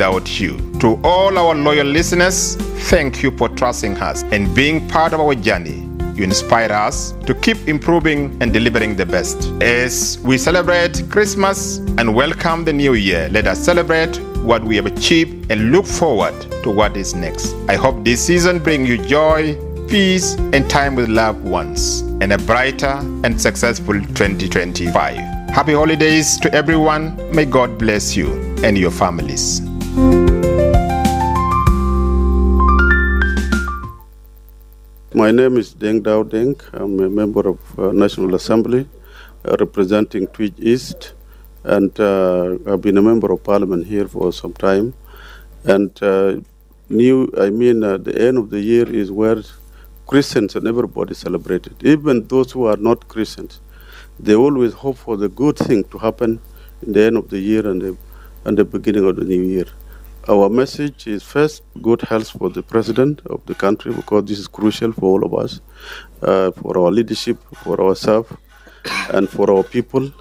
without you. To all our loyal listeners, thank you for trusting us and being part of our journey. You inspire us to keep improving and delivering the best. As we celebrate Christmas and welcome the new year, let us celebrate what we have achieved and look forward to what is next. I hope this season brings you joy, peace, and time with loved ones, and a brighter and successful 2025. Happy holidays to everyone. May God bless you and your families. My name is Deng Dao Deng. I'm a member of National Assembly representing Twitch East, and I've been a member of Parliament here for some time. And the end of the year is where Christians and everybody celebrate it. Even those who are not Christians, they always hope for the good thing to happen in the end of the year and the beginning of the new year. Our message is first, good health for the president of the country, because this is crucial for all of us, for our leadership, for ourselves, and for our people.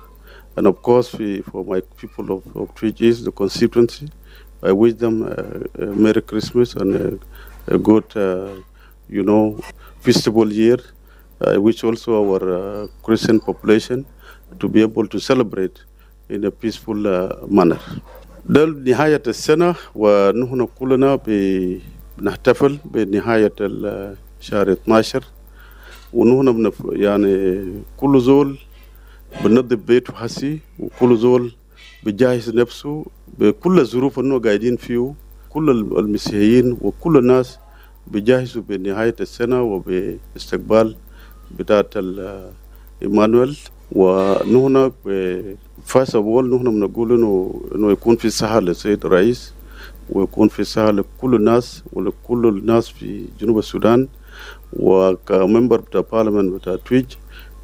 And of course, for my people of Twitch East, the constituency, I wish them a Merry Christmas and a good, festival year. I wish also our Christian population to be able to celebrate in a peaceful manner. ده نهاية السنة ونحن كلنا بنحتفل بنهاية الشهر 12 ونحن كل زول بننظف بيته حسي وكل زول بجهز نفسه بكل الظروف انه قاعدين فيه. كل المسيحيين وكل الناس بجهزوا بنهاية السنة وباستقبال بتاعة إيمانويل. ونحن first of all نحن بنقول إنه يكون في صحة للسيد الرئيس ويكون في صحة لكل الناس ولكل الناس في جنوب السودان. وكممبر بتاع البرلمان بتاع تويتش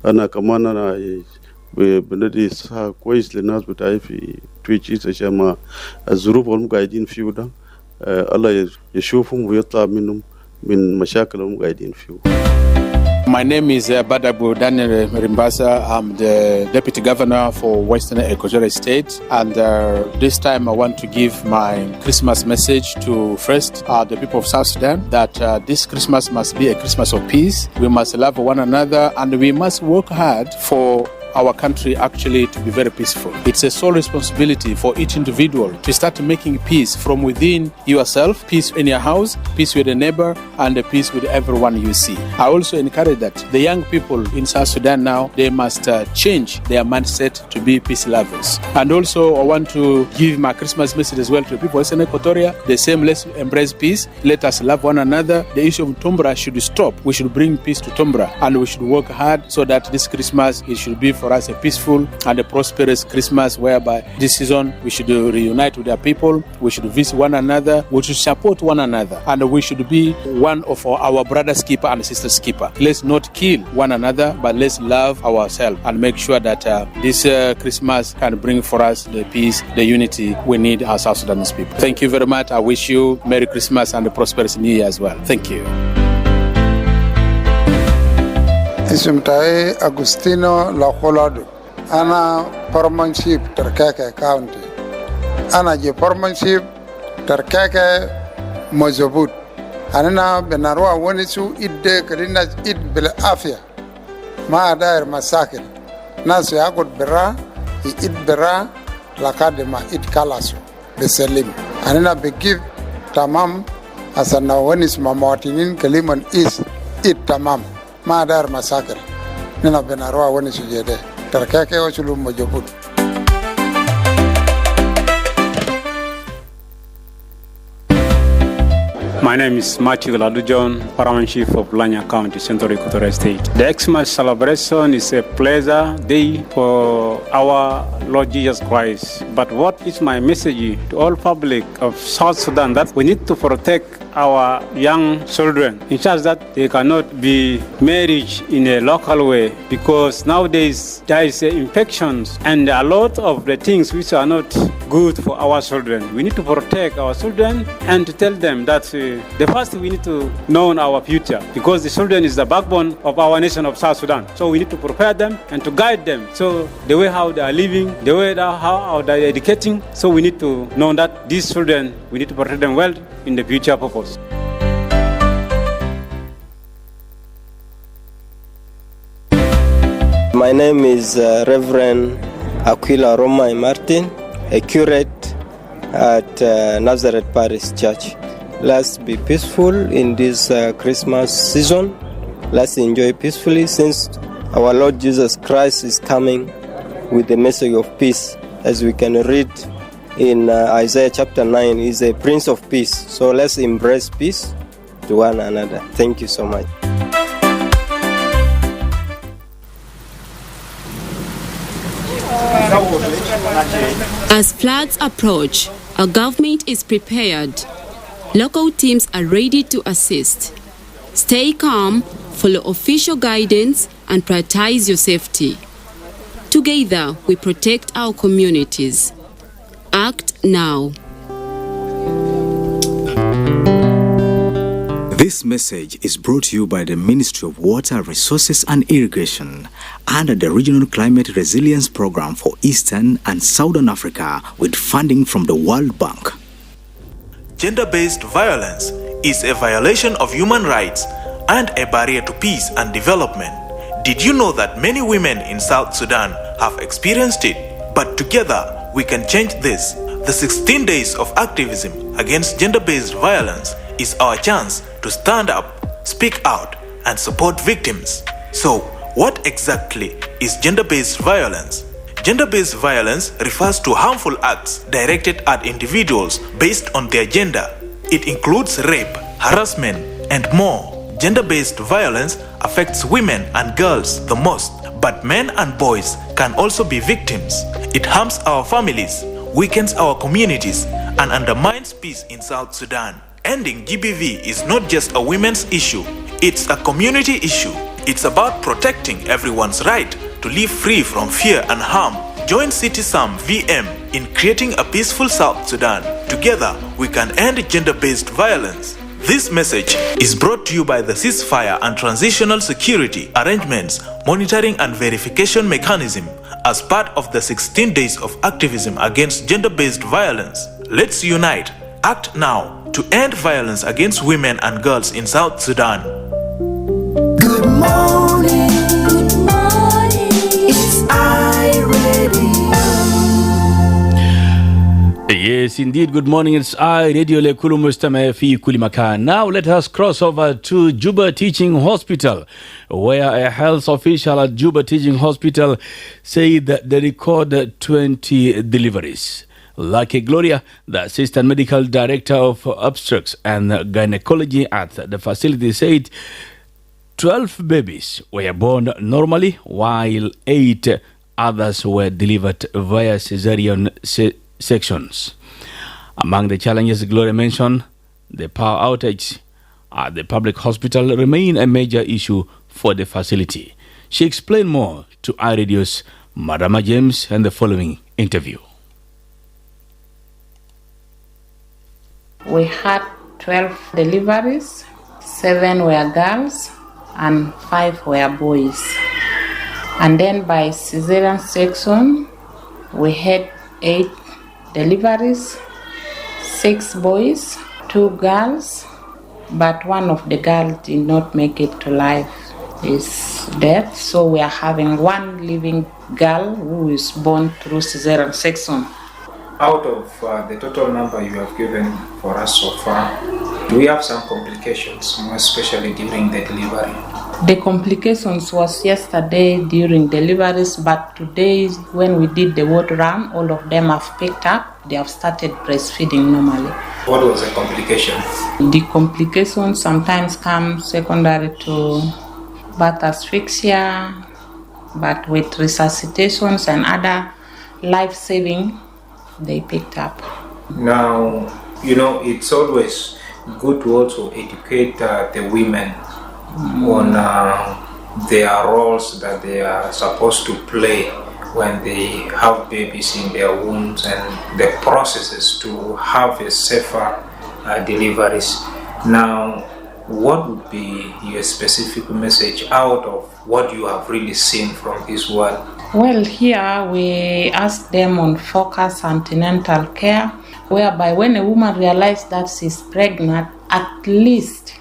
أنا كمان بندي صحة كويس للناس بتاعي في تويتش عشان ما الظروف اللي هم قاعدين فيه ده الله يشوفهم ويطلع منهم من مشاكل هم قاعدين فيه. My name is Badabu Daniel Rimbasa. I'm the Deputy Governor for Western Equatorial State. And this time I want to give my Christmas message to first the people of South Sudan that this Christmas must be a Christmas of peace. We must love one another and we must work hard for our country actually to be very peaceful. It's a sole responsibility for each individual to start making peace from within yourself, peace in your house, peace with the neighbor, and peace with everyone you see. I also encourage that the young people in South Sudan now, they must change their mindset to be peace lovers. And also I want to give my Christmas message as well to the people of Western Equatoria. The same, let's embrace peace. Let us love one another. The issue of Tumbra should stop. We should bring peace to Tumbra and we should work hard so that this Christmas, it should be for us a peaceful and a prosperous Christmas, whereby this season we should reunite with our people, we should visit one another, we should support one another, and we should be one of our brother's keeper and sister's keeper. Let's not kill one another, but let's love ourselves and make sure that this Christmas can bring for us the peace, the unity we need as South Sudanese people. Thank you very much. I wish you Merry Christmas and a prosperous New Year as well. Thank you. اسمي أغوستينو لاخولادو. أنا برمانشيب تركاكا كاونتي. أنا جي برمانشيب تركاكا مزبوط. أنا بنروح ونسو إد كلنا إد بالعافية. ما داير مساكن. ناس يأكل برا إد برا لكاد ما إد كلاسو بسليم. أنا بجيب تمام أصلا ونس مماتين كلمن إد تمام. ما دار مساكر نحن بنروح ونسجده تركاكي وشلو مجبوط. My name is Matthew Ladujon, Paramount Chief of Lanya County, Central Equatorial State. The Xmas celebration is a pleasure day for our Lord Jesus Christ. But what is my message to all public of South Sudan, that we need to protect our young children, in such that they cannot be married in a local way, because nowadays there is infections and a lot of the things which are not good for our children. We need to protect our children and to tell them that the first we need to know our future, because the children is the backbone of our nation of South Sudan. So we need to prepare them and to guide them. So the way how they are living, the way how they are educating. So we need to know that these children, we need to protect them well in the future purpose. My name is Reverend Aquila Romai Martin, a curate at Nazareth Parish Church. Let's be peaceful in this Christmas season. Let's enjoy peacefully, since our Lord Jesus Christ is coming with the message of peace. As we can read in Isaiah chapter 9, he's a Prince of Peace. So let's embrace peace to one another. Thank you so much. As floods approach, our government is prepared. Local teams are ready to assist. Stay calm, follow official guidance, and prioritize your safety. Together, we protect our communities. Act now. This message is brought to you by the Ministry of Water Resources and Irrigation under the Regional Climate Resilience Program for Eastern and Southern Africa with funding from the World Bank. Gender-based violence is a violation of human rights and a barrier to peace and development. Did you know that many women in South Sudan have experienced it? But together, we can change this. The 16 days of activism against gender-based violence is our chance to stand up, speak out, and support victims. So, what exactly is gender-based violence? Gender-based violence refers to harmful acts directed at individuals based on their gender. It includes rape, harassment, and more. Gender-based violence affects women and girls the most, but men and boys can also be victims. It harms our families, weakens our communities, and undermines peace in South Sudan. Ending GBV is not just a women's issue, it's a community issue. It's about protecting everyone's right to live free from fear and harm. Join CITISAM VM in creating a peaceful South Sudan. Together, we can end gender-based violence. This message is brought to you by the Ceasefire and Transitional Security Arrangements Monitoring and Verification Mechanism as part of the 16 days of activism against gender-based violence. Let's unite, act now to end violence against women and girls in South Sudan. Good morning, it's iRadio. Yes, indeed. Good morning. It's iRadio Lekulu Mustame fi Kuli Makan. Now let us cross over to Juba Teaching Hospital, where a health official at Juba Teaching Hospital said that they recorded 20 deliveries. Lucky Gloria, the Assistant Medical Director of Obstetrics and Gynecology at the facility, said 12 babies were born normally, while 8 others were delivered via cesarean sections. Among the challenges Gloria mentioned, the power outage at the public hospital remain a major issue for the facility. She explained more to iRadio's Madama James in the following interview. We had 12 deliveries, 7 were girls and 5 were boys. And then by cesarean section, we had 8 deliveries, 6 boys, 2 girls, but one of the girls did not make it to life, is dead. So we are having 1 living girl who is born through cesarean section. Out of the total number you have given for us so far, do we have some complications, more especially during the delivery? The complications was yesterday during deliveries, but today when we did the ward round, all of them have picked up. They have started breastfeeding normally. What was the complication? The complications sometimes come secondary to birth asphyxia, but with resuscitations and other life-saving, they picked up. Now, it's always good to also educate the women on their roles that they are supposed to play when they have babies in their wombs and the processes to have a safer deliveries. Now, what would be your specific message out of what you have really seen from this world? Well, here we ask them on focus antenatal care, whereby when a woman realizes that she's pregnant, at least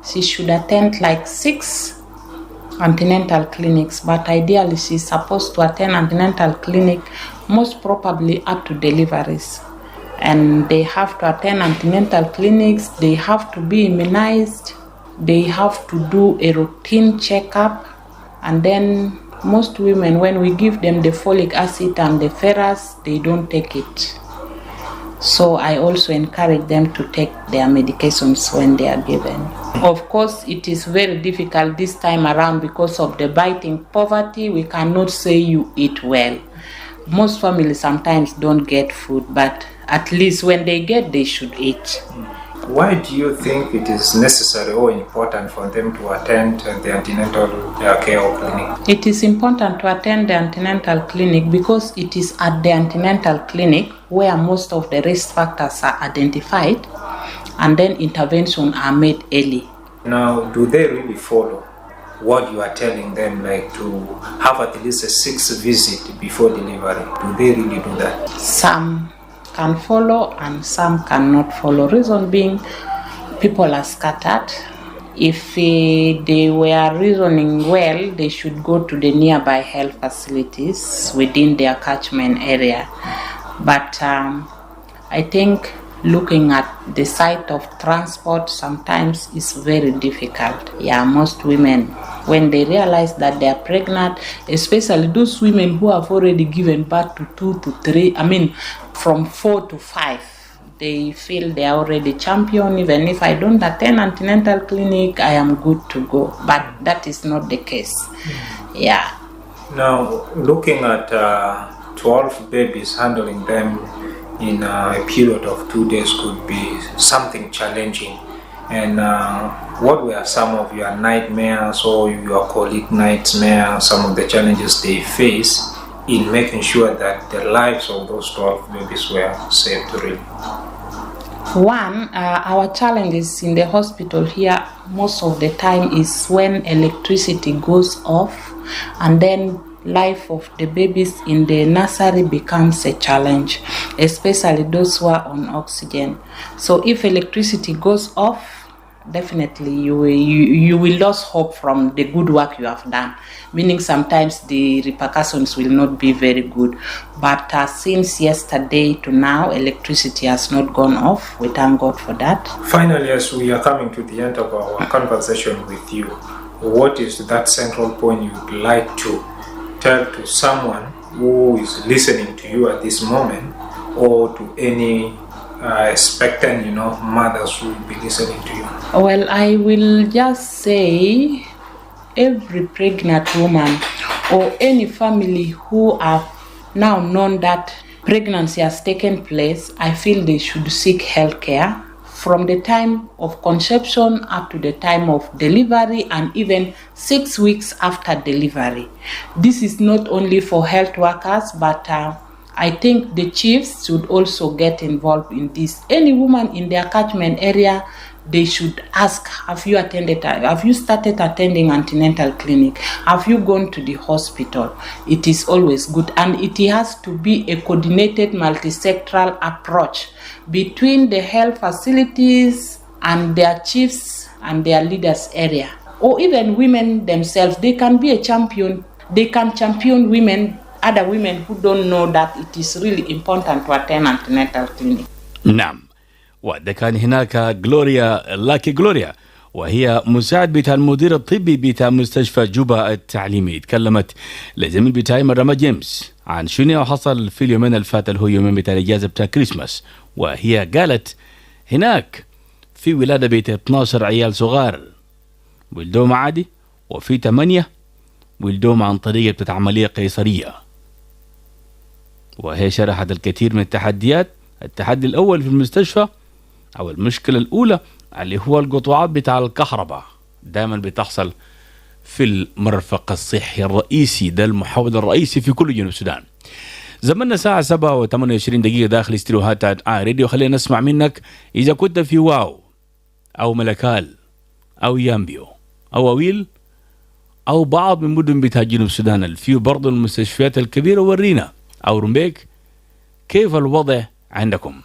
she should attend like 6 antenatal clinics, but ideally she's supposed to attend antenatal clinic most probably up to deliveries. And they have to attend antenatal clinics, they have to be immunized, they have to do a routine checkup, and then most women, when we give them the folic acid and the ferrous, they don't take it. So I also encourage them to take their medications when they are given. Of course, it is very difficult this time around because of the biting poverty. We cannot say you eat well. Most families sometimes don't get food, but at least when they get, they should eat. Why do you think it is necessary or important for them to attend the antenatal care clinic? It is important to attend the antenatal clinic because it is at the antenatal clinic where most of the risk factors are identified and then interventions are made early. Now, do they really follow what you are telling them, like to have at least a 6th visit before delivery? Do they really do that? Some can follow and some cannot follow. Reason being, people are scattered. If they were reasoning well, they should go to the nearby health facilities within their catchment area. But I think looking at the site of transport sometimes is very difficult. Yeah, most women, when they realize that they are pregnant, especially those women who have already given birth to 2 to 3, from 4 to 5, they feel they are already champion. Even if I don't attend antenatal clinic, I am good to go. But that is not the case. Yeah. Now, looking at 12 babies, handling them in a period of 2 days could be something challenging. And what were some of your nightmares or your colleague nightmares, some of the challenges they face in making sure that the lives of those 12 babies were saved really? One, our challenges in the hospital here most of the time is when electricity goes off, and then life of the babies in the nursery becomes a challenge, especially those who are on oxygen. So if electricity goes off, definitely you will lose hope from the good work you have done, meaning sometimes the repercussions will not be very good. But since yesterday to now, electricity has not gone off. We thank God for that. Finally, as we are coming to the end of our conversation with you, what is that central point you would like to tell to someone who is listening to you at this moment, or to any expectant, mothers who will be listening to you? Well, I will just say every pregnant woman or any family who have now known that pregnancy has taken place, I feel they should seek health care from the time of conception up to the time of delivery, and even 6 weeks after delivery. This is not only for health workers, but I think the chiefs should also get involved in this. Any woman in their catchment area, they should ask, have you started attending antenatal clinic? Have you gone to the hospital? It is always good, and it has to be a coordinated multi-sectoral approach between the health facilities and their chiefs and their leaders area. Or even women themselves, they can be a champion. They can champion women, other women who don't know that it is really important to attend antenatal clinic. نعم. وده كان هناك غلوريا لاكي غلوريا، وهي مساعد بتاع المدير الطبي بتاع مستشفى جوبا التعليمي. تكلمت لزميل بتاعي مريم جيمس عن شنو حصل في اليومين اللي فات، اللي هو يومين بتاع الاجازه بتاع كريسماس. وهي قالت هناك في ولاده بيت 12 عيال صغار ولدوهم عادي، وفي 8 ولدوهم عن طريقه بتاع عمليه قيصريه. وهي شرحت الكثير من التحديات. التحدي الاول في المستشفى او المشكله الاولى اللي هو القطوعات بتاع الكهرباء، دائما بتحصل في المرفق الصحي الرئيسي، ده المحاور الرئيسي في كل جنوب السودان. زمننا ساعة 7:28 دقيقة داخل استديوهات راديو. خلينا نسمع منك إذا كنت في واو أو ملكال أو يامبيو أو أويل أو بعض من مدن بتاع جنوب السودان اللي فيه برضو المستشفيات الكبيرة، ورينا أو رمبيك كيف الوضع عندكم.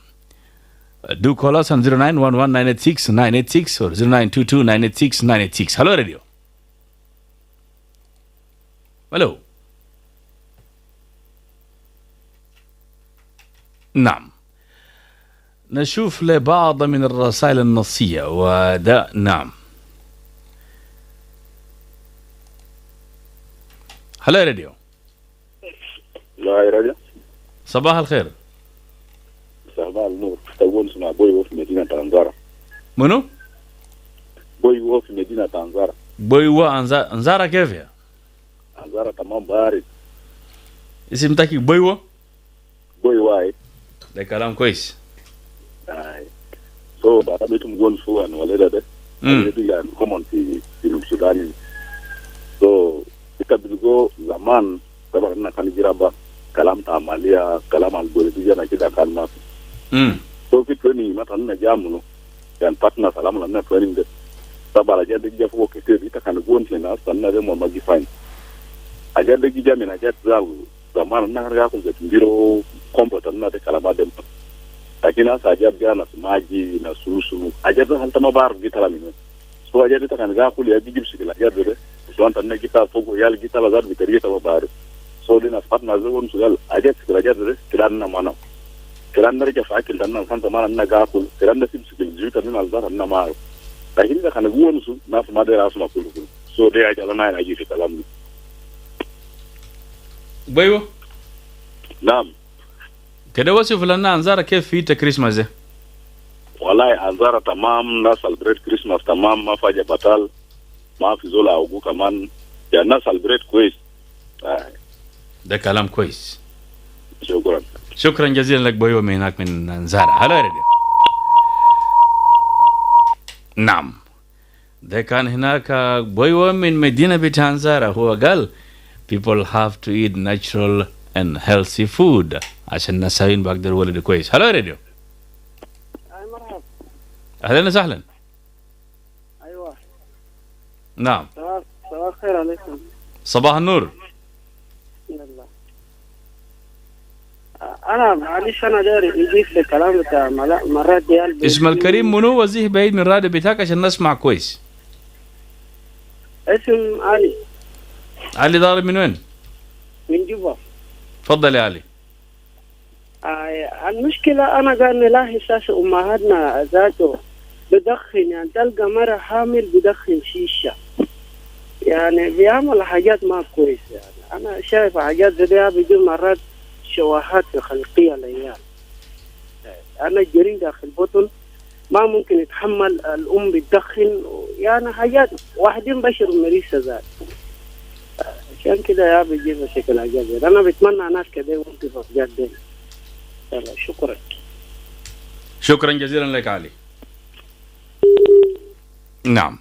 Do call us on 0911-986-986 or 0922-986-986. Hello radio. Hello. نعم، نشوف لبعض من الرسائل النصية وده. نعم. هلا راديو. لا يا راديو. صباح الخير. صباح النور. تقول اسمع بوي في مدينة أنزارة. منو؟ بوي في مدينة أنزارة. بوي أنزارة كيف يا؟ أنزارة تمام بارد. اسم تاكي بوي؟ بوي واي. ده كلام كويس. So بعد بيتم جون شو أنا ولا ده. ده يعني common في السودان. So kita bilgo zaman tabarna kan jiraba kalam ta amalia kalam algoritmia na kita kan ma. So ki training mata na jamuno yan partner salam na training de tabara jadi dia fo ke kita kan gon na sanna de mo magi fine. Aja de gi jamina ja zawu zaman na ga ko ga biro computer na de kalama dem. Lakini saja biana maji na susu aja de hal tamabar gitalamino. So aja de kan ga kuli ya bijib sikila ya de so anta na kita fogo yal kita la zar bitariya tababar. So dina fatna zon sugal aja sikila ja de kiran na mana. Kiran na ja fakil dan na santa mana na ga kul kiran na sim sikil juta ni alzar na ma. Lakini da kan gon su na fa madara asma kulu. So de aja na na ji kalam. بيوه نعم كده وصف لنا أنزارة كيف في كريسماس ده؟ والله أنزارة تمام، ناس سلبريت كريسماس تمام، ما فاجأ بطال، ما في زولا أوجو كمان، يعني ناس سلبريت كويس. ده كلام كويس. شكرا. شكرا جزيلا لك بيوه من هناك من أنزارة. هلا يا رجال. نعم ده كان هناك بيوه من مدينة بتاع أنزارة. هو قال people have to eat natural and healthy food عشان نساين بقدر ولد كويس. هلا راديو. مرحبا. اهلا وسهلا. ايوه. نعم. صباح الخير عليكم. صباح النور. الله. انا معلش انا داري نضيف الكلام بتاع مرات ديال اسم الكريم منو وزيه بعيد من الراديو بتاعك عشان نسمع كويس. اسم علي. علي ضارب من وين؟ من جوبا. تفضل يا علي. المشكلة أنا قال لا حساس أمهاتنا ذاته بدخن، يعني تلقى مرة حامل بدخن شيشة، يعني بيعمل حاجات ما كويسة. يعني أنا شايف حاجات زي دي بيجي مرات شواهات خلقية للعيال. أنا جرين داخل بطن ما ممكن يتحمل الأم بتدخن، يعني حاجات واحدين بشر مريسة ذات. عشان كده يا بيجي بشكل عجيب. أنا بتمنى ناس كده يوقفوا في جد. يلا شكرا. شكرا جزيلا لك علي. نعم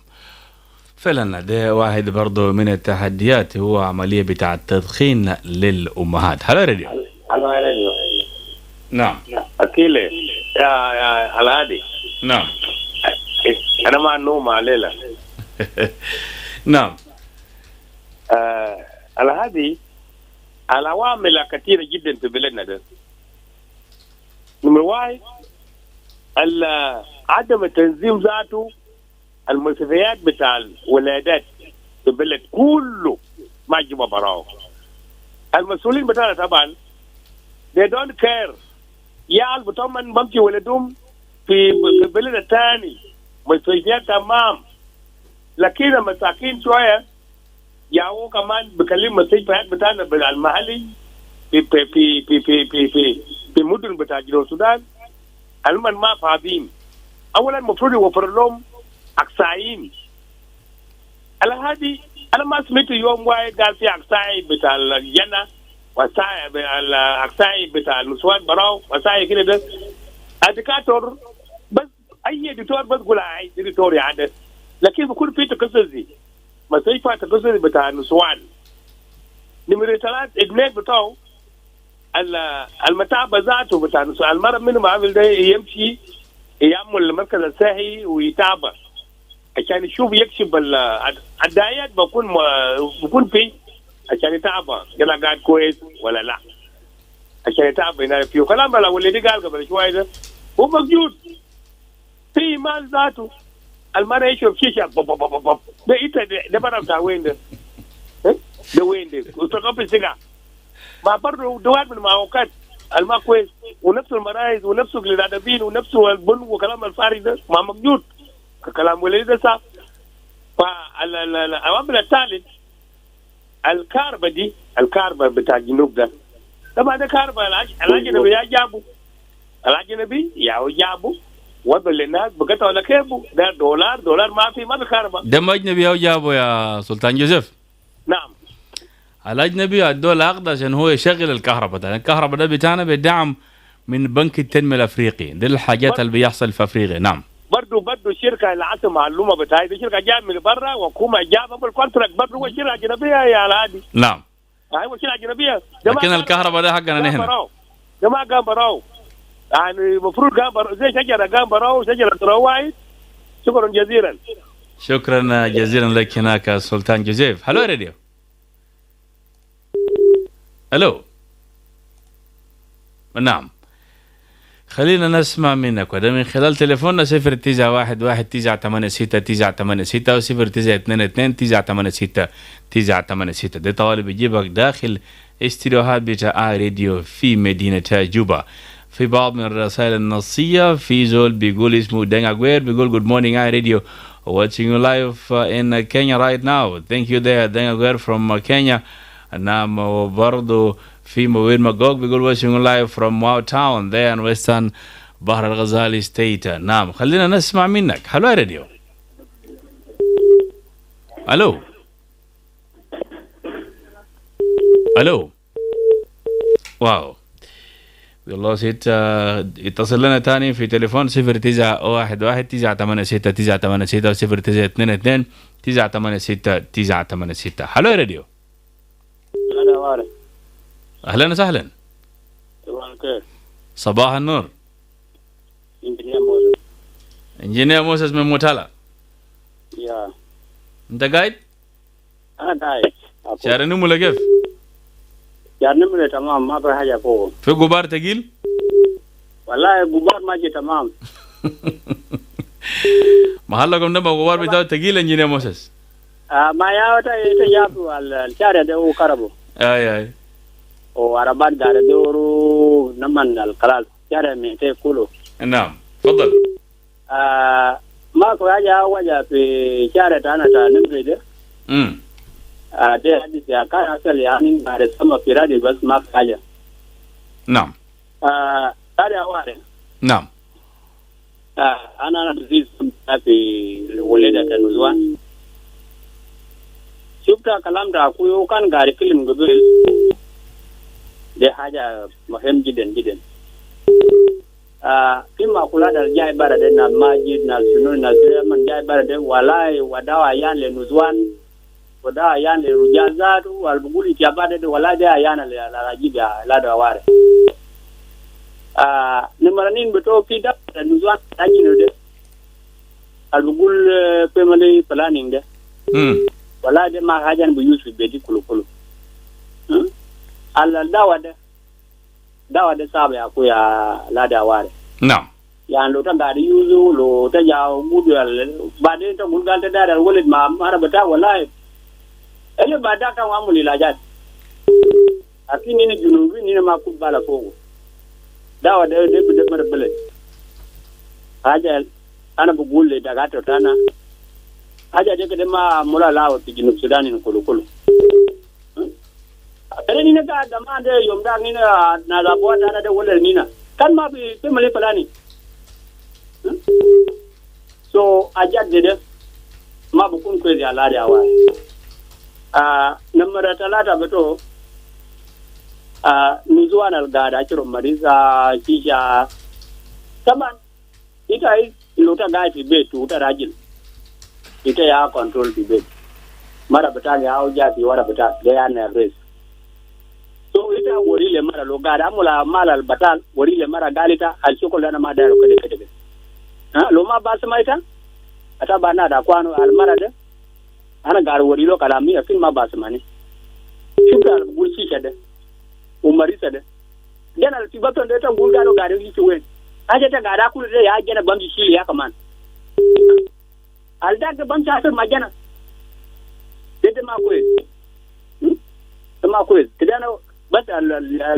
فعلا ده واحد برضو من التحديات، هو عملية بتاع التدخين للأمهات. هلا راديو. هلا راديو. نعم. أكيد يا الهادي. نعم. أنا مع النوم عليلا. نعم. الهادي العوامل كثيرة جدا في بلدنا ده. نمرة واحد عدم التنظيم ذاته، المستشفيات بتاع الولادات في البلد كله ما جيبوا براو. المسؤولين بتاعنا طبعا they don't care. يا بتومن بمشي ولدهم في البلد الثاني مستشفيات تمام، لكن المساكين شوية ياو كمان بكلم مستشفيات بتاعنا بالمحلي في في في في في في في في مدن بتاع جنوب السودان المن ما فاضيين. اولا المفروض يوفر لهم اقصايين. على هذه انا ما سمعت يوم واحد قال في اقصاي بتاع الجنة اقصاي بتاع النسوان براو وساي كده ده. الدكاتور بس اي دكتور بس يقول اي دكتور يعني، لكن بكون في تخصصي مستشفى التكسر بتاع نسوان. نمرة 3 إدماج بتاعه المتعب ذاته بتاع نسوان. المرض منه ما عمل ده يمشي يعمل المركز الصحي ويتابع عشان يشوف يكشف الدايات بكون فيه عشان يتابع يلا قاعد كويس ولا لا، عشان يتابع هنا فيه. كلام بلا واللي قال قبل شويه ده هو موجود في مال ذاته. المرة يشوف شيشه ده انت ده برا بتاع وين ده؟ ده وين ده؟ وتقبل السجع ما برضه دوار من المعوقات الماء كويس ونفس المرايز ونفس الادبين ونفس البن وكلام الفارغ ده ما موجود كلام وليد ده صح. فالعوامل الثالث الكهرباء بتاع الجنوب ده طبعا ده كهرباء الاجنبي يا جابوا الاجنبي يا جابوا وضع للناس بقطع ولا كيبو ده دولار ما في كهرباء. ده ما اجنبي يا جابوا يا سلطان جوزيف. نعم الاجنبي الدول اقدر عشان هو يشغل الكهرباء ده. الكهرباء ده بتاعنا بدعم من بنك التنميه الافريقي. دي الحاجات اللي بيحصل في افريقيا. نعم برضه الشركه اللي عطوا معلومه بتاعي دي شركه جايه من برا وحكومه جابها بالكونتراكت برضه هو شركه اجنبيه يا الهادي. نعم ايوه شركه اجنبيه. لكن الكهرباء ده حقنا نحن. ده ما قام براو يعني المفروض قام براو زي شجره قام براو شجره روايد. شكرا جزيلا. شكرا جزيلا لك هناك سلطان جوزيف. هلو راديو. الو. نعم خلينا نسمع منك وده من خلال تليفوننا 0911-986-986 و 0922-986-986. ده طوالي بيجيبك داخل استديوهات بتاع راديو في مدينة جوبا. في بعض من الرسائل النصية في زول بيقول اسمه دنيا غوير بيقول good morning radio watching you live in Kenya right now. Thank you there دنيا غوير from Kenya. نعم وبرضو في موير مقوق بيقول watching live from Wow Town there in Western بحر الغزالي ستيت. نعم خلينا نسمع منك. هلو يا راديو. الو واو والله سيت اتصل لنا تاني في تليفون 0911-986-986 و 0922-986-986. هلو يا راديو. اهلا وسهلا. صباح النور. انجينير موسى من موتالا. يا انت قاعد؟ انا قاعد. شهر نمو كيف؟ شهر نمو تمام ما في حاجه فوق. في غبار تقيل؟ والله غبار ما جي تمام. محلكم نبغى غبار بتاعه تقيل انجينير موسى. ما يا تجابوا الشارع ده وكربو. اي وعربات قاعدة دورو نمن القلال شارع ميتي كله. نعم تفضل. ما في حاجة في شارع أنا نمري ده. ده حديث كان أصل يعني بعد سما في رادي بس ما في حاجة. نعم. شارع واحد. نعم. أنا بزيد في ولادة النزوان. شفت كلام ده أخوي كان قاعد فيلم قبل. ده حاجة مهم جدا جدا. كما قلنا الجاي بردنا ماجد نالسنون نالسلمان جاي برد ولا وداوا يان لنزوان وداوا يان لرجازات والبقول يتبادل ولا ده يان لراجيب لا دوار. نمرنين بتوع كده نزوان تاني نده. البقول family planning ده. ولا ده ما حاجة بيوسف بدي كله. على dawa da sabe akuya lada ware. Na'am. Ya lo ta gari yuzu lo ta ya gudu ba dai ta gulgal ta da walid ma marabata wallahi. Ele ba da kan amuli lajat. Akini ni junubi ni ma ku bala fogo. Dawa da da mar bale. Haja ana bu gulle daga to tana. Haja de ka ma mula lawo ti junub Sudan ni kulu. Kare ni na ga da ma da yomda ni na zabuwa ta da wallar nina kan ma bi male fulani so ajadde de ma bu kun ko ya lari awa namara talata beto nuzuan al gada chiro marisa kisha taban ita lota ga ti betu ta rajil ita ya control ti bet mara batali au jadi wara batal they are nervous. So ita wori le mara logada amula mala al batal wori le mara galita al chokola na madaro kede lo ma basma ita ata bana da kwano al mara de ana gar wori lo kala mi akin ma basma ni shukra bulsi shade umari sade yana al tibato ndeta ngulgaro gare liti wen aje ta gara kulu de ya gena bamji shili ya kaman al dag bamji asar majana dede ma ko kidana bas al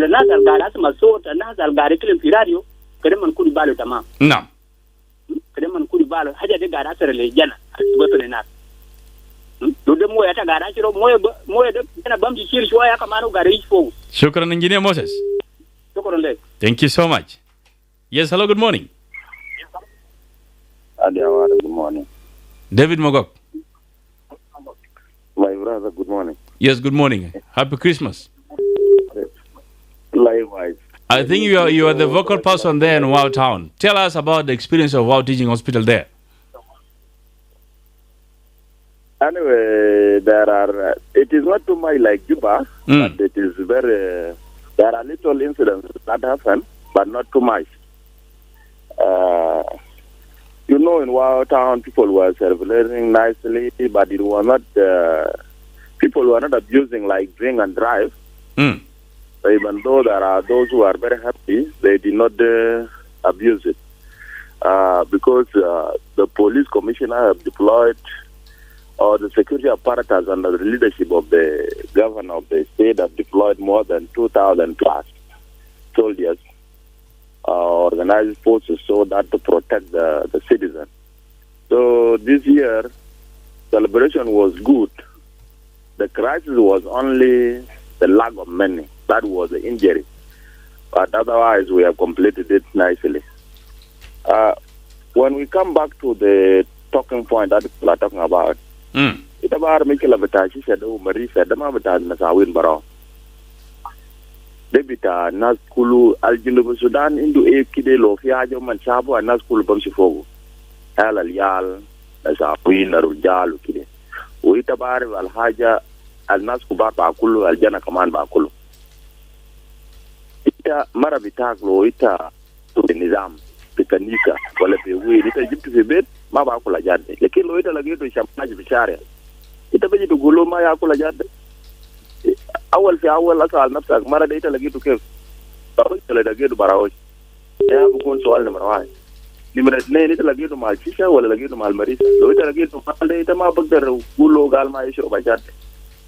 nazar gara asma sota nazar gare kilim radio kada man kudi balo tamam na'am kada man kudi balo haja de gara asar le jana al tibato ne na do de moya ta gara ciro moya de gena bamji shili shwa ya kamano gare ifo. Shukran Engineer Moses. Thank you so much. Yes, hello, good morning. Good morning. David Mogok. My brother, good morning. Yes, good morning. Happy Christmas. Likewise. I think you are the vocal person there in Wow Town. Tell us about the experience of Wow Teaching Hospital there. Anyway, it is not too much like Juba, but it is very, there are little incidents that happen, but not too much. In Wow Town, people were celebrating nicely, but it was not, people were not abusing like drink and drive. So even though there are those who are very happy, they did not abuse it. Because the police commissioner have deployed, or the security apparatus under the leadership of the governor of the state have deployed more than 2,000 plus soldiers, organized forces, so that to protect the citizen. So this year, celebration was good. The crisis was only the lack of money. That was the injury. But otherwise, we have completed it nicely. When we come back to the talking point that people are talking about, ita bar mikila batashi sada umari sada ma batashi na sawin baraw debita nas kulu aljinu Sudan indu kide lo fi hajo man sabu nas kulu bam sifogu halal yal na sawin arujal kide o ita bar al haja al nas kubar ba kulu aljana kaman ba kulu ita mara bitaklo ita to nizam bitanika wala be wi ita jibtu fi bet ma ba kula jadde lekin lo ita lagi to shamaji bishare ita baji to golo ma ya kula jadde awal fi awal asal nafsa mara da ita lagi to ke ba ita lagi to barawo ya bu kon so al number 1 number 2 ita lagi to mal shisha wala lagi to mal marisa lo ita lagi to mal da ita ma bagdar golo gal ma yisho ba jadde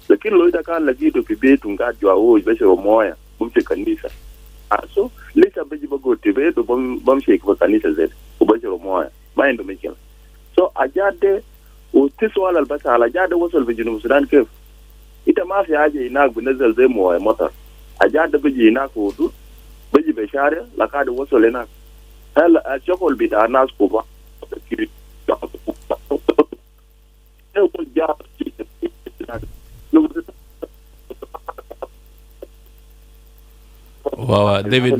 lekin lo ita kan lagi to fi betu ngajwa o be so moya bum fi kanisa so lisa baji bago tibe do bam shek ba kanisa zed o ba so moya ma ndo mikela. So ajade utiswala albasa ala ajade wasal bijinu Sudan kef ita ma fi aje ina gunazal zai mu wa motar ajade biji ina ko du biji be share la ka da wasal ina hal a chokol bi da nas ko ba wow, David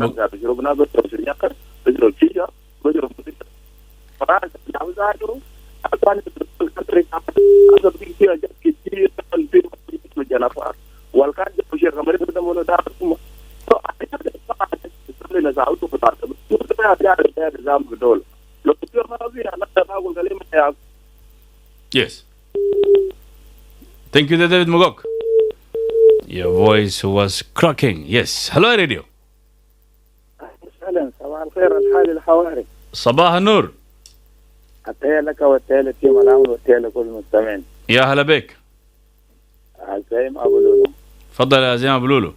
Yes. Thank you, David Mogok. Your voice was cracking. Yes. Hello, radio. صباح الخير الحالي الحواري. صباح النور. أتهيأ لك وأتهيأ لتيم العمل وأتهيأ لكل المستمعين. يا هلا بك. زعيم أبو لولو. تفضل يا زعيم أبو لولو.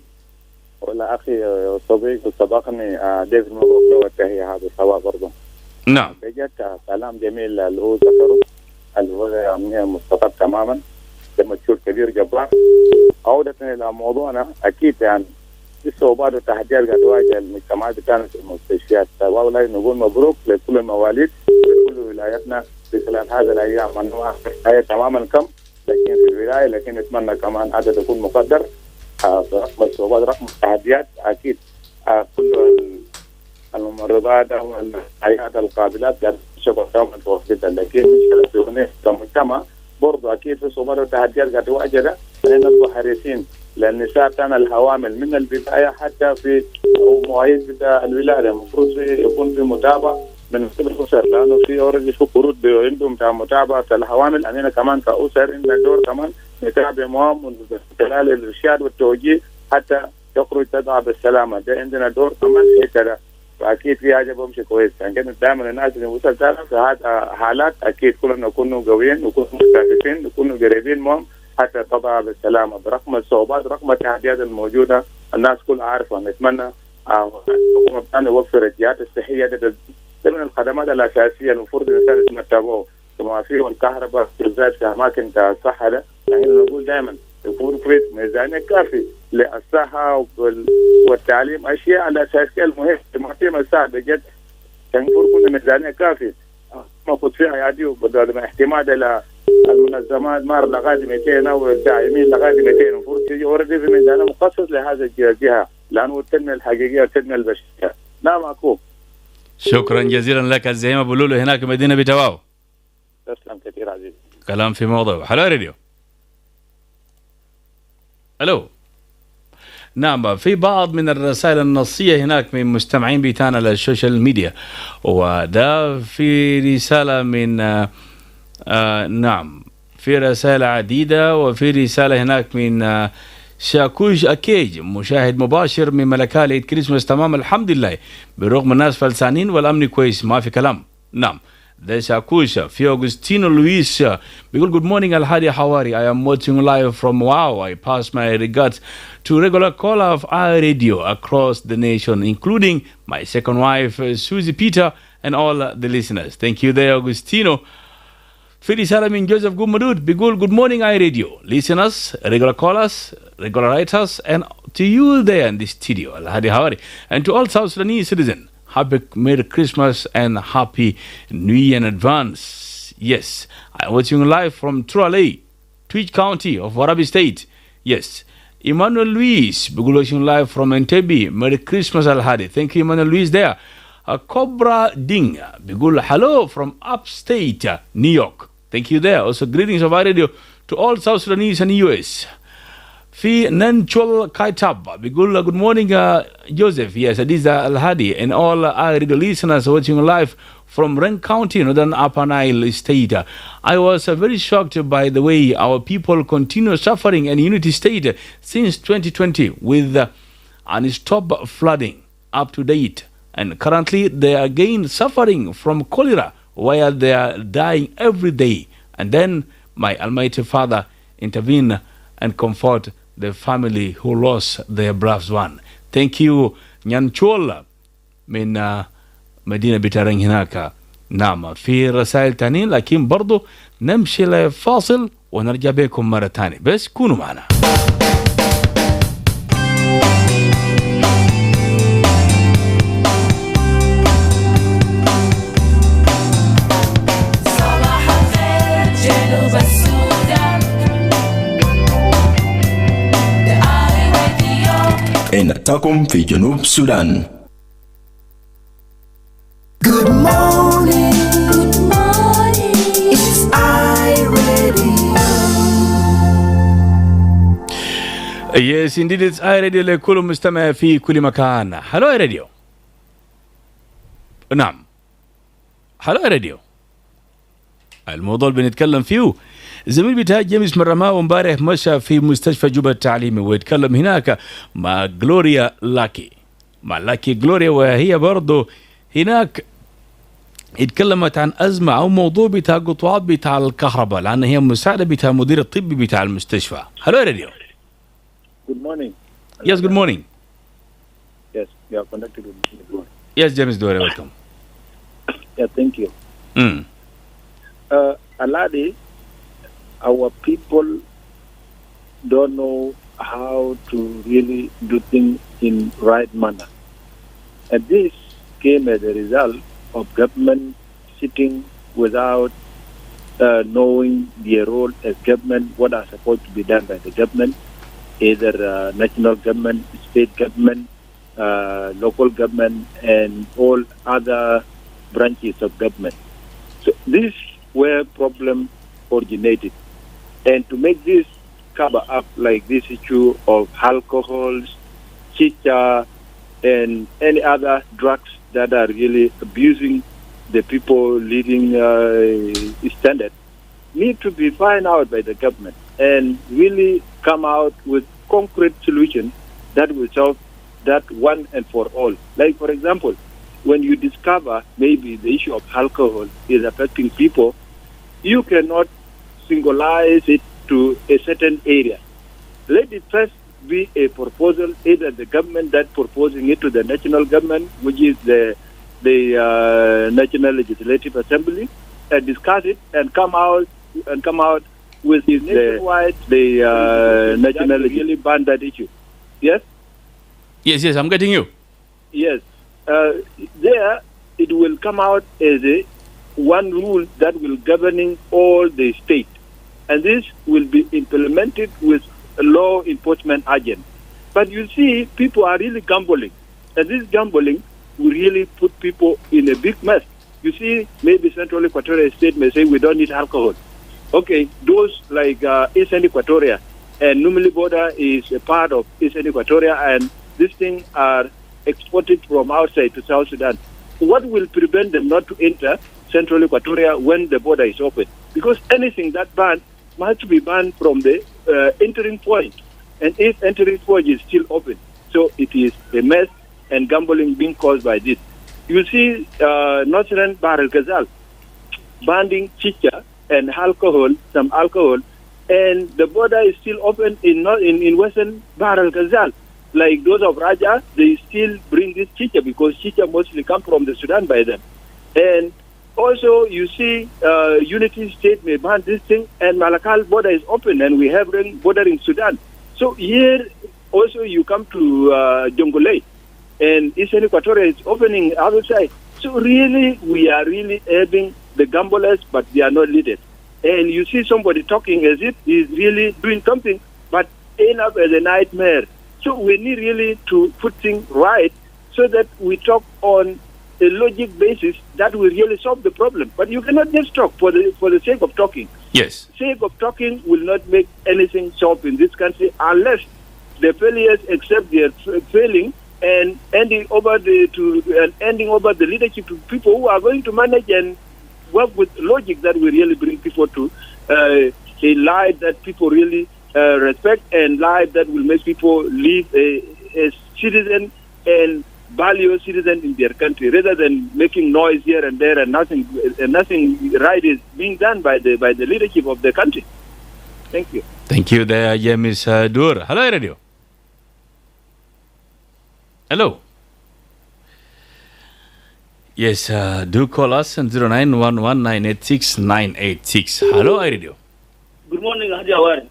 ولا أخي صديق سبقني ديفيد مبروك له والتهيئة هذا سواء برضه. نعم. بجد كلام جميل اللي هو ذكره اللي هو مستقر تماما مشهور كبير جبار. عودة إلى موضوعنا أكيد يعني الصعوبات والتحديات قد تواجه المجتمعات بتاعنا في المستشفيات. والله نقول مبروك لكل المواليد لكل ولاياتنا في خلال هذه الأيام أنه هي تماما كم لكن في الولاية لكن نتمنى كمان عدد يكون مقدر رقم الصعوبات رقم التحديات أكيد كل الممرضات والحياة القابلات قد شغل كمان توفيدا لكن مشكلة في هناك كمجتمع برضه اكيد في صعوبات وتحديات قاعد تواجهها. نحن نبقى حريصين للنساء بتاعنا الحوامل من البدايه حتى في مواعيد بتاع الولاده، المفروض يكون في متابعه من قبل الاسر، لانه في اوريدي في قروض عندهم بتاع متابعه الحوامل. علينا كمان كاسر عندنا دور كمان نتابع معهم من خلال الارشاد والتوجيه حتى تخرج تضع بالسلامه. ده عندنا دور كمان في كده، فاكيد في حاجه بمشي كويس. يعني كده دائما الناس اللي وصل في هذه حالات اكيد كلنا نكونوا قويين، نكونوا مستهدفين، نكونوا قريبين معهم حتى تضع بالسلامه برغم الصعوبات رغم التحديات الموجوده. الناس كلها عارفه. نتمنى الحكومه بتاعنا توفر الجهات الصحيه من الخدمات الاساسيه المفروض الانسان يتمتعوا كما في الكهرباء بالذات في اماكن الصحه. ده يعني نقول دائما يكون في ميزانيه كافي للصحه والتعليم، اشياء الاساسيه المهمه ما في مساعد بجد. كان يكون ميزانيه كافي المفروض فيها يعدي بدل ما اعتماد على المنظمات مار لغايه 200 او الداعمين لغايه 200. المفروض تيجي اوريدي في ميزانيه مخصص لهذه الجهه لانه التنميه الحقيقيه والتنميه البشريه. نعم اكو. شكرا جزيلا لك الزعيم ابو لولو هناك مدينه بتواو. تسلم كثير عزيزي. كلام في موضوع. هلو راديو. الو. نعم، في بعض من الرسائل النصيه هناك من مستمعين بيتانا للسوشيال ميديا، وده في رساله من نعم في رسائل عديده، وفي رساله هناك من شاكوش أكيج مشاهد مباشر من ملكا لعيد كريسماس. تمام الحمد لله، بالرغم الناس فلسانين والأمن كويس ما في كلام. نعم ده شاكوش. في أغسطينو لويس بيقول good morning Al-Hadi, how are you? I am watching live from Wow. I pass my regards to regular caller of our radio across the nation, including my second wife Susie Peter and all the listeners. Thank you there Agustino. في رسالة من جوزيف جومدود بيقول good morning I radio listeners, regular callers, regular writers, and to you there in the studio Al-Hadi Hawari, and to all South Sudanese citizens, happy Merry Christmas and Happy New Year in advance. Yes, I'm watching live from Trualei, Tweed County of Warabi State. Yes, Emmanuel Luis بيقول watching live from Entebbe. Merry Christmas Al-Hadi. Thank you Emmanuel Luis there. Cobra Ding بيقول hello from upstate New York. Thank you there. Also greetings of our radio to all South Sudanese and US. في نانشول كايتاب بيقول good morning Joseph. Yes, Adiza Al-Hadi and all our radio listeners watching live from Ren County, Northern Upper Nile State. I was very shocked by the way our people continue suffering in Unity State since 2020 with unstopped flooding up to date. And currently they are again suffering from cholera while they are dying every day. And then my Almighty Father intervene and comfort the family who lost their beloved one. Thank you Nyanchol من مدينة بتارين هناك. نعم في رسائل تانية لكن برضو نمشي لفاصل ونرجع بكم مرة تانية، بس كونوا معنا. إنتكم في جنوب السودان. Good morning, good morning, it's iRadio. Yes, indeed it's iRadio لكل مستمع في كل مكان. هلو iRadio. نعم هلو iRadio. الموضوع اللي بنتكلم فيه زميل بتاعي جيمس مرماو امبارح مشى في مستشفى جوبا التعليمي ويتكلم هناك مع جلوريا لاكي، مع لاكي جلوريا، وهي برضه هناك اتكلمت عن أزمة أو موضوع بتاع قطوعات بتاع الكهرباء، لأن هي مساعدة بتاع مدير الطبي بتاع المستشفى. هلو راديو. Good morning. Yes, good morning. Yes, you are connected with me. Good morning. Yes, James Dore, welcome. Yeah, thank you. Aladi, our people don't know how to really do things in right manner. And this came as a result of government sitting without knowing their role as government, what are supposed to be done by the government, either national government, state government, local government, and all other branches of government. So this where problem originated. And to make this cover up, like this issue of alcohols, chicha, and any other drugs that are really abusing the people leading standard, need to be found out by the government and really come out with concrete solutions that will solve that one and for all. Like, for example, when you discover maybe the issue of alcohol is affecting people, you cannot singleize it to a certain area. Let it first be a proposal, either the government that proposing it to the national government, which is the National Legislative Assembly, and discuss it and come out with the nationwide, the national really ban that issue. Yes? Yes, I'm getting you. Yes. There, it will come out as a one rule that will governing all the state. And this will be implemented with a law enforcement agent. But you see, people are really gambling. And this gambling will really put people in a big mess. You see, maybe Central Equatorial State may say we don't need alcohol. Okay, those like Eastern Equatoria and Numili border is a part of Eastern Equatoria, and these things are exported from outside to South Sudan. What will prevent them not to enter Central Equatoria when the border is open? Because anything that banned must be banned from the entering point. And if entering point is still open, so it is a mess and gambling being caused by this. You see, Northern Bahr el Ghazal banning chicha and alcohol, some alcohol, and the border is still open in Western Bahr el Ghazal. Like those of Raja, they still bring this chicha because chicha mostly come from the Sudan by them. And also, you see, Unity State may ban this thing, and Malakal border is open, and we have border in Sudan. So here, also, you come to Jongolei, and Eastern Equatoria is opening outside. So really, we are really having the gamblers, but they are not leaders. And you see somebody talking as if he's really doing something, but end up as a nightmare. So we need really to put things right so that we talk on a logic basis that will really solve the problem. But you cannot just talk for the sake of talking. Yes. Sake of talking will not make anything solve in this country unless the failures accept their failing and ending over the leadership to people who are going to manage and work with logic that will really bring people to a life that people really respect, and life that will make people live a citizen and value citizen in their country, rather than making noise here and there and nothing right is being done by the leadership of the country. Thank you. Thank you there, James Dur. Hello, Radio. Hello. Yes, do call us on 0911986986. Hello, Radio. Good morning, Haji Awari.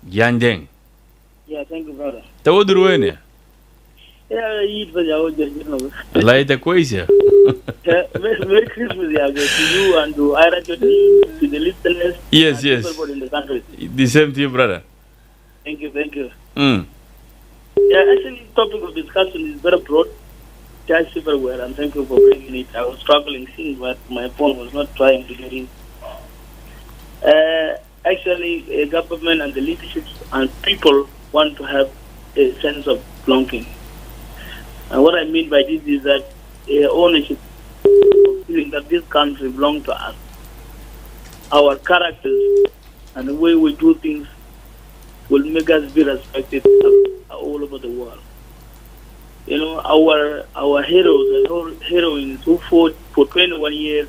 Yanjeng. Yeah, thank you, brother. Tawo durwene. Yeah, eat for your own. Laita koisa. Merry Christmas, yeah, to you and to Ira, to the listeners. Yes, yes. Everybody in the country. The same to you, brother. Thank you, thank you. Mm. Yeah, actually, the topic of discussion is very broad. Just everywhere, and thank you for bringing it. I was struggling since, but my phone was not trying to get in. Actually, government and the leadership and people want to have a sense of belonging. And what I mean by this is that ownership, feeling that this country belongs to us. Our characters and the way we do things will make us be respected all over the world. You know, our heroes and heroines who fought for 21 years,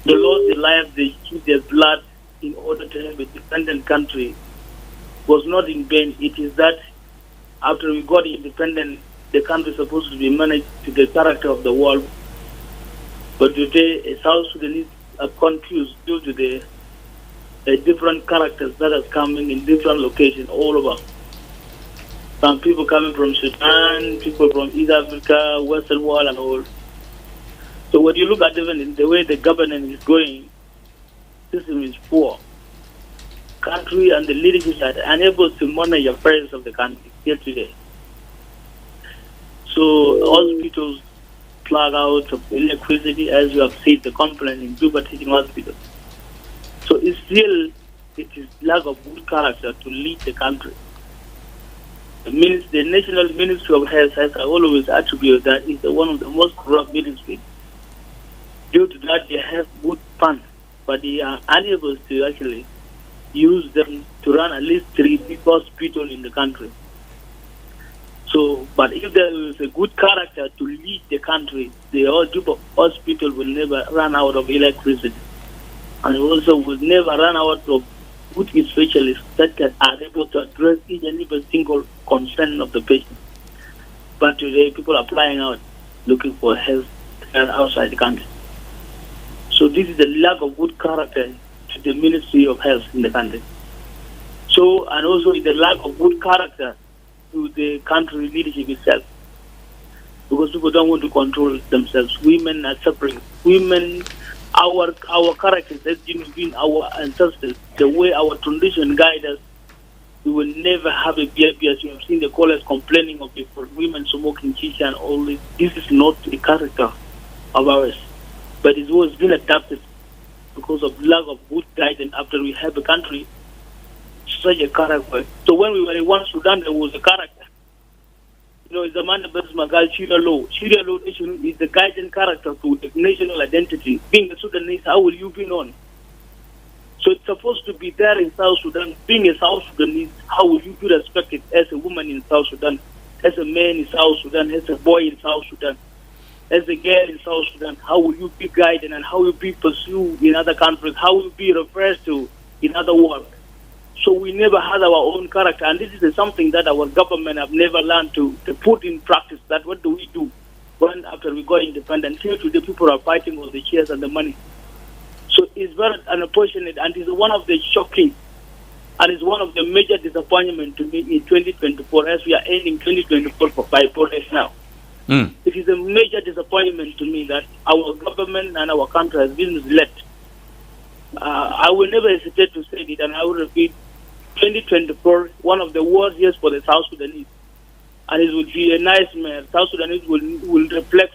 they lost their lives, they shed their blood in order to have a independent country, was not in vain. It is that after we got independent, the country is supposed to be managed to the character of the world. But today, South Sudanese are confused due to the different characters that are coming in different locations all over. Some people coming from Sudan, people from East Africa, Western world and all. So when you look at even the way the government is going, system is poor. Country and the leadership are unable to manage the affairs of the country here today. So hospitals plug out of electricity, as you have seen the complaint in Juba Teaching Hospital. So it's still it is lack of good character to lead the country. The National Ministry of Health has always attributed that it's one of the most corrupt ministries. Due to that, they have good funds, but they are unable to actually use them to run at least 3 big hospitals in the country. So, but if there is a good character to lead the country, the hospital will never run out of electricity, and also will never run out of good specialists that are able to address each and every single concern of the patient. But today, people are flying out looking for health care outside the country. So this is a lack of good character to the Ministry of Health in the country. So, and also the lack of good character to the country leadership itself, because people don't want to control themselves. Women are suffering. Women, our characters has been our ancestors, the way our tradition guides us. We will never have a behavior. As you have seen the callers complaining of people, women smoking shisha and all this. This is not a character of ours, but it was been adapted because of lack of good guidance after we have a country such a character. So when we were in one Sudan, there was a character. You know, it's a man that Magal Sharia law. Sharia law is the guiding character to the national identity. Being a Sudanese, how will you be known? So it's supposed to be there in South Sudan. Being a South Sudanese, how will you be respected as a woman in South Sudan, as a man in South Sudan, as a boy in South Sudan, as a girl in South Sudan? How will you be guided and how will you be pursued in other countries? How will you be referred to in other world? So we never had our own character, and this is something that our government have never learned to put in practice. That what do we do when after we got independent? Here today people are fighting over the shares and the money. So it's very unfortunate, and it's one of the shocking, and it's one of the major disappointment to me in 2024 as we are ending 2024 by 4 days now. It is a major disappointment to me that our government and our country has been misled. I will never hesitate to say it, and I will repeat, 2024, one of the worst years for the South Sudanese. And it will be a nightmare. South Sudanese will reflect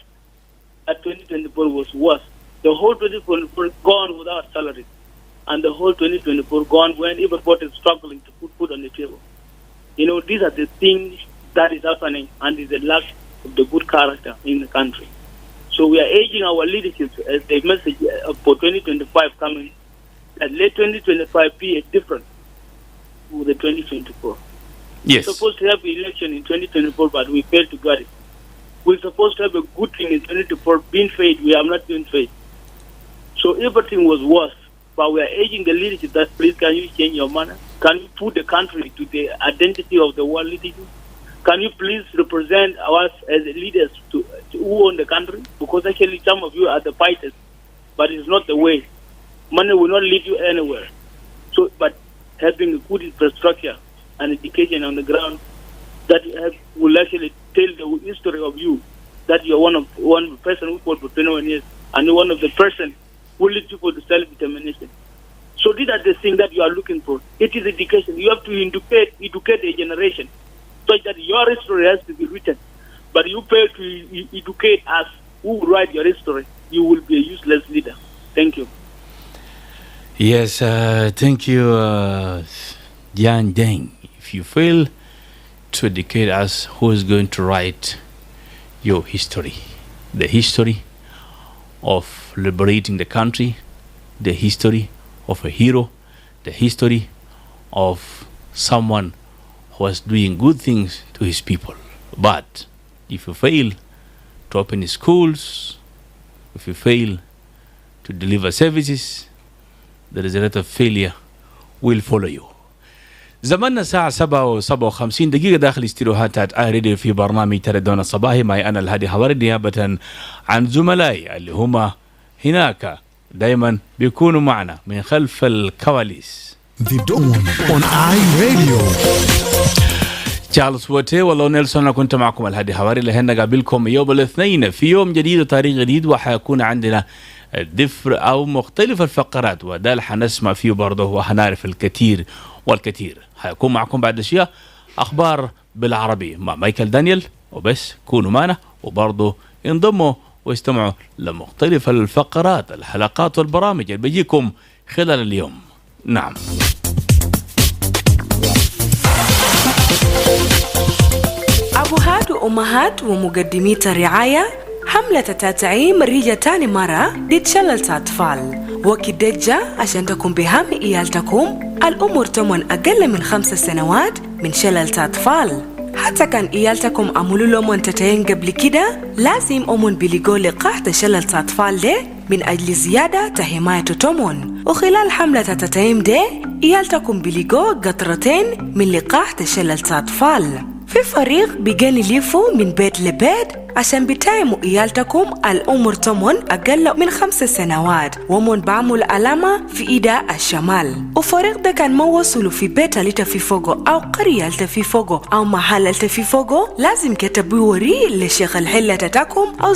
that 2024 was worse. The whole 2024 gone without salary. And the whole 2024 gone when everybody is struggling to put food on the table. You know, these are the things that is happening, and is a lack of the good character in the country. So we are urging our leadership as the message for 2025 coming, that let 2025 be a different with the 2024. Yes. We're supposed to have an election in 2024, but we failed to get it. We're supposed to have a good thing in 2024, being faith. We have not been faith. So everything was worse. But we are urging the leadership that please can you change your manner? Can you put the country to the identity of the world leadership? Can you please represent us as leaders to who own the country? Because actually some of you are the fighters, but it's not the way. Money will not lead you anywhere. So, but having a good infrastructure and education on the ground that will actually tell the history of you, that you're one person who fought for 21 years, and you're one of the person who leads you for the self-determination. So these are the things that you are looking for. It is education. You have to educate a generation so that your history has to be written. But you fail to educate us who will write your history, you will be a useless leader. Thank you. Yes, thank you, Jan Deng. If you fail to educate us, who is going to write your history? The history of liberating the country, the history of a hero, the history of someone who was doing good things to his people. But if you fail to open schools, if you fail to deliver services, there is a lot of failure will follow you. زماننا الساعة 7:57 دقيقة داخل استديوهات آي راديو في برنامج تردون الصباحي معي أنا الهادي حواري نيابة عن زملائي اللي هم هناك دايما بيكونوا معنا من خلف الكواليس. The Dawn on iRadio. تشارلز ووتي والله نيلسون. أنا كنت معكم الهادي حواري لهنا قابلكم يوم الاثنين في يوم جديد وتاريخ جديد، وحيكون عندنا دفر أو مختلف الفقرات، وده اللي حنسمع فيه برضه وحنعرف الكثير والكثير. حيكون معكم بعد شوية أخبار بالعربي مع مايكل دانيال، وبس كونوا معنا وبرضه انضموا واستمعوا لمختلف الفقرات الحلقات والبرامج اللي بيجيكم خلال اليوم. نعم. أبوهات وأمهات ومقدمي الرعاية، حملة تتعيم ريجة تاني مرة ضد شلل أطفال، وكدجة عشان تكون بهم إيالتكم الأمور تمن أقل من 5 سنوات من شلل أطفال. حتى كان إيالتكم عملوا لهم منتتين قبل كده، لازم أمون بلقوا لقاح تشلل أطفال ده من أجل زيادة حماية تومون. وخلال حملة تتعيم ده إيالتكم بلقوا قطرتين من لقاح تشلل أطفال. في فريق بيجان يلفوا من بيت لبيت عشان بتايموا إيالتكم الأمور تمون أقل من 5 سنوات، ومن بعمل علامة في إيدا الشمال. وفريق ده كان موصلوا في بيت التفي فوقه أو قرية التفي فوقه أو محل التفي فوقه، لازم كتبوا وري لشيخ الحلة تتاكم أو